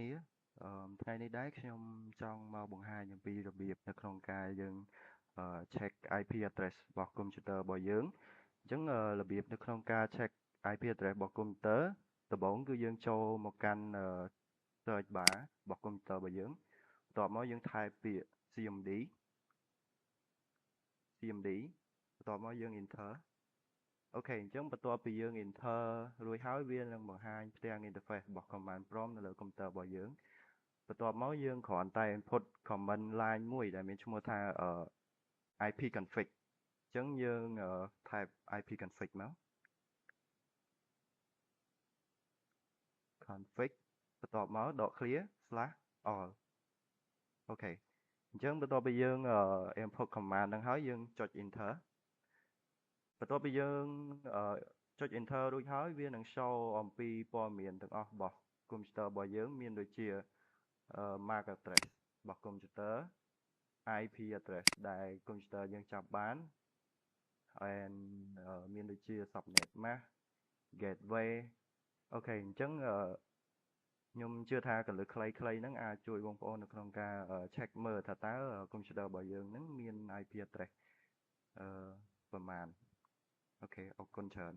នេះថ្ងៃនេះដែរខ្ញុំចង់មកបង្ហាញអំពីរបៀបនៅក្នុងការយើង check IP address របស់ computer របស់យើងអញ្ចឹងរបៀបនៅក្នុងការ check IP address របស់ computer ដំបូងគឺយើងចូលមកកាន់search bar របស់ computer របស់យើងបន្ទាប់មកយើង type ពាក្យ cmd បន្ទាប់មកយើង enter អូខេអញ្ចឹងបន្ទាប់ពីយើង enter រួចហើយវានឹងបង្ហាញផ្ទាំង interface របស់ command prompt នៅលើ computer របស់យើងបន្ទាប់មកយើងគ្រាន់តែ input command line មួយដែលមានឈ្មោះថា ipconfig អញ្ចឹងយើង type ipconfig មក config បន្ទាប់មកដក clear /all អូខេអញ្ចឹងបន្ទាប់ពីយើង input command ហ្នឹងហើយយើងចុច enter បន្ទាប់ពីយើងចុច enter រួចហើយវានឹង show អំពីព័ត៌មានទាំងអស់របស់ computer របស់យើងមានដូចជា MAC address របស់ computer IP address ដែល computer យើងចាប់បាន and មានដូចជា subnet mask gateway អូខេអញ្ចឹងខ្ញុំជឿថាកលឹះខ្លីៗហ្នឹងអាចជួយបងប្អូននៅក្នុងការ check មើលថាតើ computer របស់យើងហ្នឹងមាន IP address ប្រមាណអូខេអរគុណច្រើន